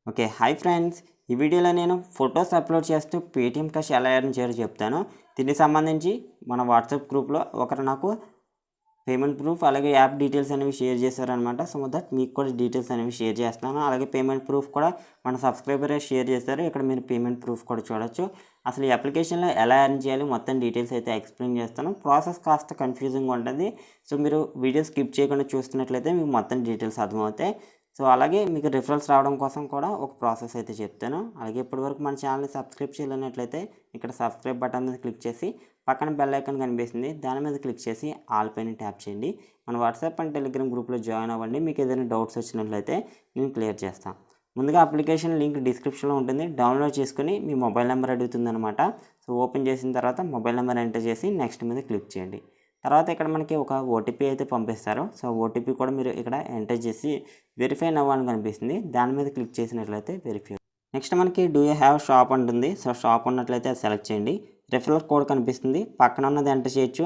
Okay, hi friends. ఈ వీడియోలో నేను ఫొటోస్ అప్లోడ్ చేస్తూ పేటీఎం క్యాష్ ఎలా ఎర్న్ చేయాలో చెప్తాను. దీనికి సంబంధించి మన వాట్సాప్ గ్రూప్లో ఒకరు నాకు పేమెంట్ ప్రూఫ్ అలాగే యాప్ డీటెయిల్స్ అనేవి షేర్ చేశారనమాట. సో దట్ మీకు కూడా డీటెయిల్స్ అనేవి షేర్ చేస్తాను. అలాగే పేమెంట్ ప్రూఫ్ కూడా మన సబ్స్క్రైబరే షేర్ చేశారు. ఇక్కడ మీరు పేమెంట్ ప్రూఫ్ కూడా చూడొచ్చు. అసలు ఈ అప్లికేషన్లో ఎలా ఎర్న్ చేయాలి మొత్తం డీటెయిల్స్ అయితే ఎక్స్ప్లెయిన్ చేస్తాను. ప్రాసెస్ కాస్త కన్ఫ్యూజింగ్గా ఉంటుంది. సో మీరు వీడియో స్కిప్ చేయకుండా చూస్తున్నట్లయితే మీకు మొత్తం డీటెయిల్స్ అర్థమవుతాయి. సో అలాగే మీకు రిఫరల్స్ రావడం కోసం కూడా ఒక ప్రాసెస్ అయితే చెప్తాను. అలాగే ఇప్పటివరకు మన ఛానల్ని సబ్స్క్రైబ్ చేయలేనట్లయితే ఇక్కడ సబ్స్క్రైబ్ బటన్ మీద క్లిక్ చేసి పక్కన బెల్ ఐకాన్ కనిపిస్తుంది, దాని మీద క్లిక్ చేసి ఆల్ పైన ట్యాప్ చేయండి. మన వాట్సాప్ అండ్ టెలిగ్రామ్ గ్రూప్లో జాయిన్ అవ్వండి. మీకు ఏదైనా డౌట్స్ వచ్చినట్లయితే నేను క్లియర్ చేస్తాను. ముందుగా అప్లికేషన్ లింక్ డిస్క్రిప్షన్లో ఉంటుంది, డౌన్లోడ్ చేసుకుని మీ మొబైల్ నెంబర్ అడుగుతుంది అనమాట. సో ఓపెన్ చేసిన తర్వాత మొబైల్ నెంబర్ ఎంటర్ చేసి నెక్స్ట్ మీద క్లిక్ చేయండి. తర్వాత ఇక్కడ మనకి ఒక ఓటీపీ అయితే పంపిస్తారు. సో ఓటీపీ కూడా మీరు ఇక్కడ ఎంటర్ చేసి వెరిఫై నవ్ అని కనిపిస్తుంది, దాని మీద క్లిక్ చేసినట్లయితే వెరిఫై. నెక్స్ట్ మనకి డూ యూ హ్యావ్ షాప్ ఉంటుంది. సో షాప్ ఉన్నట్లయితే అది సెలెక్ట్ చేయండి. రెఫరల్ కోడ్ కనిపిస్తుంది, పక్కన ఉన్నది ఎంటర్ చేయొచ్చు.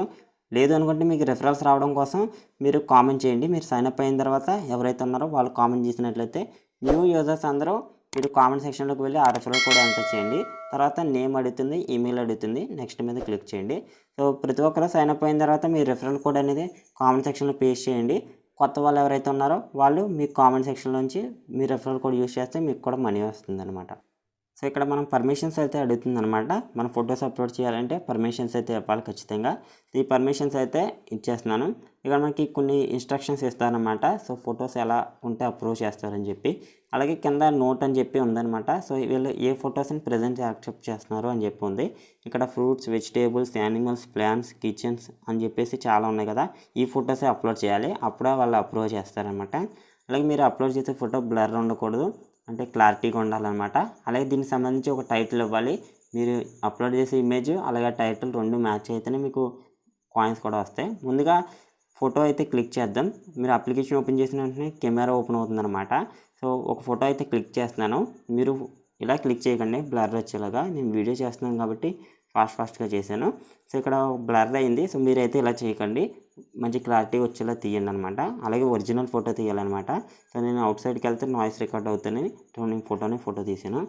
లేదు అనుకుంటే మీకు రెఫరల్స్ రావడం కోసం మీరు కామెంట్ చేయండి. మీరు సైన్ అప్ అయిన తర్వాత ఎవరైతే ఉన్నారో వాళ్ళు కామెంట్ చేసినట్లయితే న్యూ యూజర్స్ అందరూ మీరు కామెంట్ సెక్షన్లోకి వెళ్ళి ఆ రెఫరల్ కోడ్ ఎంటర్ చేయండి. తర్వాత నేమ్ అడుగుతుంది, ఈమెయిల్ అడుగుతుంది, నెక్స్ట్ మీద క్లిక్ చేయండి. సో ప్రతి ఒక్కరు సైన్ అప్ అయిన తర్వాత మీ రెఫరల్ కోడ్ అనేది కామెంట్ సెక్షన్లో పేస్ట్ చేయండి. కొత్త వాళ్ళు ఎవరైతే ఉన్నారో వాళ్ళు మీ కామెంట్ సెక్షన్లోంచి మీ రెఫరల్ కోడ్ యూస్ చేస్తే మీకు కూడా మనీ వస్తుంది అనమాట. సో ఇక్కడ మనం పర్మిషన్స్ అయితే అడుగుతుంది అనమాట. మనం ఫొటోస్ అప్లోడ్ చేయాలంటే పర్మిషన్స్ అయితే ఇవ్వాలి ఖచ్చితంగా. ఈ పర్మిషన్స్ అయితే ఇచ్చేస్తున్నాను. ఇక్కడ మనకి కొన్ని ఇన్స్ట్రక్షన్స్ ఇస్తారనమాట. సో ఫొటోస్ ఎలా ఉంటే అప్రూవ్ చేస్తారని చెప్పి, అలాగే కింద నోట్ అని చెప్పి ఉందన్నమాట. సో వీళ్ళు ఏ ఫొటోస్ని ప్రజెంట్ యాక్సెప్ట్ చేస్తున్నారు అని చెప్పి ఉంది. ఇక్కడ fruits, vegetables, animals, plants, kitchens అని చెప్పేసి చాలా ఉన్నాయి కదా. ఈ ఫొటోసే అప్లోడ్ చేయాలి, అప్పుడే వాళ్ళు అప్రూవ్ చేస్తారనమాట. అలాగే మీరు అప్లోడ్ చేసే ఫోటో బ్లర్ ఉండకూడదు, అంటే క్లారిటీగా ఉండాలన్నమాట. అలాగే దీనికి సంబంధించి ఒక టైటిల్ ఇవ్వాలి. మీరు అప్లోడ్ చేసే ఇమేజ్ అలాగే టైటిల్ రెండు మ్యాచ్ అయితేనే మీకు కాయిన్స్ కూడా వస్తాయి. ముందుగా ఫోటో అయితే క్లిక్ చేద్దాం. మీరు అప్లికేషన్ ఓపెన్ చేసిన వెంటనే కెమెరా ఓపెన్ అవుతుందన్నమాట. సో ఒక ఫోటో అయితే క్లిక్ చేస్తున్నాను. మీరు ఇలా క్లిక్ చేయకండి, బ్లర్ వచ్చేలాగా. నేను వీడియో చేస్తున్నాను కాబట్టి ఫాస్ట్గా చేశాను. సో ఇక్కడ బ్లర్ అయింది. సో మీరైతే ఇలా చేయకండి, మంచి క్లారిటీ వచ్చేలా తీయండి అనమాట. అలాగే ఒరిజినల్ ఫోటో తీయాలన్నమాట. సో నేను అవుట్ సైడ్కి వెళ్తే నాయిస్ రికార్డ్ అవుతుంది. నేను ఫోటో తీసాను.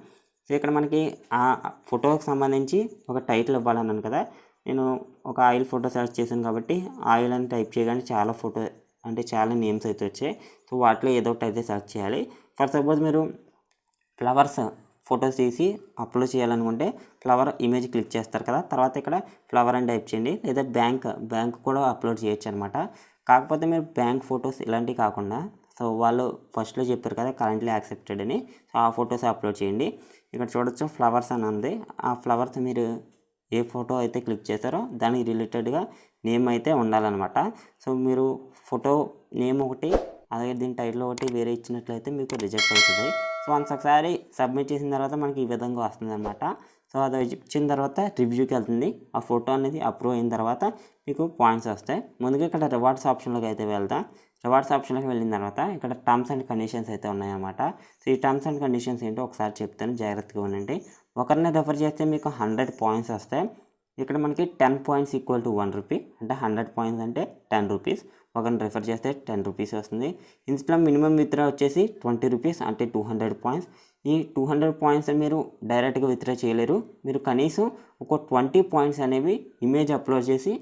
సో ఇక్కడ మనకి ఆ ఫోటోకి సంబంధించి ఒక టైటిల్ ఇవ్వాలన్నాను కదా. నేను ఒక ఆయిల్ ఫోటో సెలెక్ట్ చేశాను కాబట్టి ఆయిల్ అని టైప్ చేయగానే చాలా నేమ్స్ అయితే వచ్చాయి. సో వాటిలో ఏదో ఒకటి అయితే సెలెక్ట్ చేయాలి. ఫర్ సపోజ్ మీరు ఫ్లవర్స్ ఫొటోస్ తీసి అప్లోడ్ చేయాలనుకుంటే ఫ్లవర్ ఇమేజ్ క్లిక్ చేస్తారు కదా. తర్వాత ఇక్కడ ఫ్లవర్ అని టైప్ చేయండి. లేదా బ్యాంక్ కూడా అప్లోడ్ చేయొచ్చు అనమాట. కాకపోతే మీరు బ్యాంక్ ఫొటోస్ ఇలాంటివి కాకుండా, సో వాళ్ళు ఫస్ట్లో చెప్పారు కదా కరెంట్లీ యాక్సెప్టెడ్ అని, సో ఆ ఫొటోస్ అప్లోడ్ చేయండి. ఇక్కడ చూడొచ్చు ఫ్లవర్స్ అని ఉంది. ఆ ఫ్లవర్స్ మీరు ఏ ఫోటో అయితే క్లిక్ చేశారో దానికి రిలేటెడ్గా నేమ్ అయితే ఉండాలన్నమాట. సో మీరు ఫోటో నేమ్ ఒకటి అలాగే దీని టైటిల్ ఒకటి వేరే ఇచ్చినట్లయితే మీకు రిజెక్ట్ అవుతుంది. సో ఒకసారి సబ్మిట్ చేసిన తర్వాత మనకి ఈ విధంగా వస్తుంది అనమాట. సో అది ఇచ్చిన తర్వాత రివ్యూకి వెళ్తుంది. ఆ ఫోటో అనేది అప్రూవ్ అయిన తర్వాత మీకు పాయింట్స్ వస్తాయి. ముందుగా ఇక్కడ రివార్డ్స్ ఆప్షన్లోకి అయితే వెళ్తాం. రివార్డ్స్ ఆప్షన్లోకి వెళ్ళిన తర్వాత ఇక్కడ టర్మ్స్ అండ్ కండిషన్స్ అయితే ఉన్నాయన్నమాట. సో ఈ టర్మ్స్ అండ్ కండిషన్స్ ఏంటో ఒకసారి చెప్తాను, జాగ్రత్తగా ఉండండి. ఒకరిని రెఫర్ చేస్తే మీకు 100 పాయింట్స్ వస్తాయి. ఇక్కడ మనకి 10 పాయింట్స్ ఈక్వల్ టు 1 రూపీ, అంటే 100 పాయింట్స్ అంటే 10 రూపీస్. ఒకరిని రెఫర్ చేస్తే 10 రూపీస్ వస్తుంది. ఇందులో మినిమం విత్డ్రా వచ్చేసి 20 రూపీస్, అంటే 200 పాయింట్స్. ఈ 200 పాయింట్స్ మీరు డైరెక్ట్గా విత్డ్రా చేయలేరు. మీరు కనీసం ఒక 20 పాయింట్స్ అనేవి ఇమేజ్ అప్లోడ్ చేసి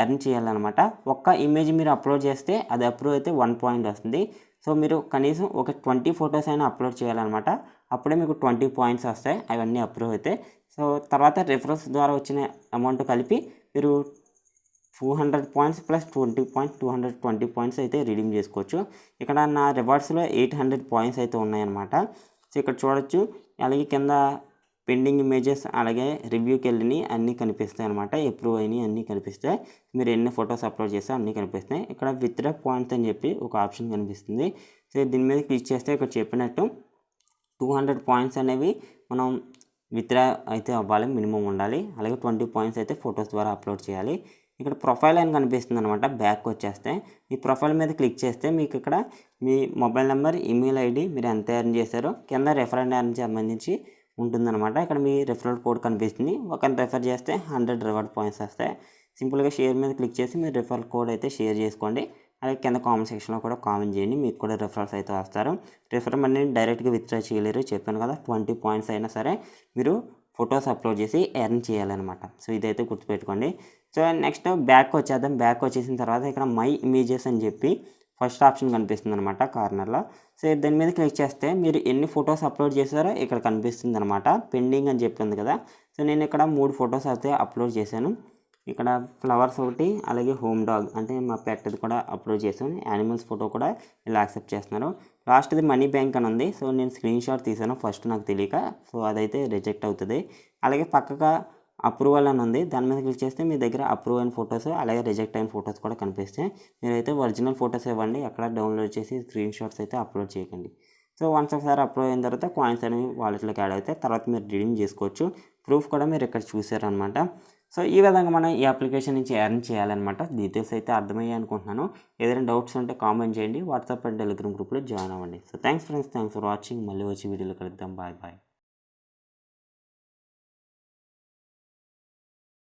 ఎర్న్ చేయాలన్నమాట. ఒక్క ఇమేజ్ మీరు అప్లోడ్ చేస్తే అది అప్రూవ్ అయితే 1 పాయింట్ వస్తుంది. సో మీరు కనీసం ఒక 20 ఫొటోస్ అయినా అప్లోడ్ చేయాలన్నమాట. అప్పుడే మీకు 20 పాయింట్స్ వస్తాయి, అవన్నీ అప్రూవ్ అయితే. సో తర్వాత రెఫరల్స్ ద్వారా వచ్చిన అమౌంట్ కలిపి మీరు 200 పాయింట్స్ ప్లస్ 20 పాయింట్స్ 220 పాయింట్స్ అయితే రిడీమ్ చేసుకోవచ్చు. ఇక్కడ నా రివార్డ్స్లో 800 పాయింట్స్ అయితే ఉన్నాయన్నమాట. సో ఇక్కడ చూడొచ్చు. అలాగే కింద పెండింగ్ ఇమేజెస్ అలాగే రివ్యూకి వెళ్ళినవి అన్నీ కనిపిస్తాయి అనమాట. అప్రూవ్ అయినవి అన్నీ కనిపిస్తాయి. మీరు ఎన్ని ఫొటోస్ అప్లోడ్ చేస్తే అన్నీ కనిపిస్తాయి. ఇక్కడ విత్డ్రా పాయింట్స్ అని చెప్పి ఒక ఆప్షన్ కనిపిస్తుంది. సో దీని మీద క్లిక్ చేస్తే ఇక్కడ చెప్పినట్టు 200 పాయింట్స్ అనేవి మనం విత్డ్రా అయితే అవ్వాలి, మినిమం ఉండాలి. అలాగే 20 పాయింట్స్ అయితే ఫొటోస్ ద్వారా అప్లోడ్ చేయాలి. ఇక్కడ ప్రొఫైల్ అని కనిపిస్తుంది అనమాట. బ్యాక్ వచ్చేస్తే ఈ ప్రొఫైల్ మీద క్లిక్ చేస్తే మీకు ఇక్కడ మీ మొబైల్ నెంబర్, ఈమెయిల్ ఐడి, మీరు ఎంత ఎర్న్ చేశారో కింద రెఫరెండ్ ఎర్న్ సంబంధించి ఉంటుందన్నమాట. ఇక్కడ మీ రెఫరల్ కోడ్ కనిపిస్తుంది. ఒకరిని రెఫర్ చేస్తే 100 రివార్డ్ పాయింట్స్ వస్తాయి. సింపుల్గా షేర్ మీద క్లిక్ చేసి మీరు రెఫరల్ కోడ్ అయితే షేర్ చేసుకోండి. అలాగే కింద కామెంట్ సెక్షన్లో కూడా కామెంట్ చేయండి, మీకు కూడా రిఫరల్స్ అయితే వస్తారు. రిఫరల్ మనీ డైరెక్ట్గా విత్డ్రా చేయలేరు, చెప్పాను కదా. 20 పాయింట్స్ అయినా సరే మీరు ఫొటోస్ అప్లోడ్ చేసి ఎర్న్ చేయాలన్నమాట. సో ఇదైతే గుర్తుపెట్టుకోండి. సో నెక్స్ట్ బ్యాక్ వచ్చేద్దాం. బ్యాక్ వచ్చేసిన తర్వాత ఇక్కడ మై ఇమేజెస్ అని చెప్పి ఫస్ట్ ఆప్షన్ కనిపిస్తుంది అనమాట కార్నర్లో. సో దాని మీద క్లిక్ చేస్తే మీరు ఎన్ని ఫొటోస్ అప్లోడ్ చేశారో ఇక్కడ కనిపిస్తుంది అనమాట. పెండింగ్ అని చెప్పింది కదా. సో నేను ఇక్కడ 3 ఫొటోస్ అయితే అప్లోడ్ చేశాను. ఇక్కడ ఫ్లవర్స్ ఒకటి, అలాగే హోమ్ డాగ్ అంటే మా పెట్ది కూడా అప్లోడ్ చేశాను. యానిమల్స్ ఫోటో కూడా ఇలా యాక్సెప్ట్ చేస్తున్నారు. లాస్ట్ది మనీ బ్యాంక్ అని ఉంది. సో నేను స్క్రీన్ షాట్ తీసాను ఫస్ట్ నాకు తెలియక. సో అదైతే రిజెక్ట్ అవుతుంది. అలాగే పక్కగా అప్రూవల్ అని ఉంది, దాని మీద క్లిక్ చేస్తే మీ దగ్గర అప్రూవ్ అయిన ఫొటోస్ అలాగే రిజెక్ట్ అయిన ఫొటోస్ కూడా కనిపిస్తాయి. మీరైతే ఒరిజినల్ ఫొటోస్ ఇవ్వండి, ఎక్కడ డౌన్లోడ్ చేసి స్క్రీన్ షాట్స్ అయితే అప్లోడ్ చేయకండి. సో వన్స్ ఒకసారి అప్రూవ్ అయిన తర్వాత కాయిన్స్ అనేవి వాలెట్లోకి యాడ్ అవుతాయి. తర్వాత మీరు రిడీమ్ చేసుకోవచ్చు. ప్రూఫ్ కూడా మీరు ఇక్కడ చూసారనమాట. సో ఈ విధంగా మనం ఈ అప్లికేషన్ నుంచి ఎర్న్ చేయాలన్నమాట. డీటెయిల్స్ అయితే అర్థమయ్యాయి అనుకుంటున్నాను. ఏదైనా డౌట్స్ ఉంటే కామెంట్ చేయండి, వాట్సాప్ అండ్ టెలిగ్రామ్ గ్రూప్లో జాయిన్ అవ్వండి. So thanks friends, thanks for watching. మళ్ళీ వచ్చి వీడియోలో కలుద్దాం. Bye bye.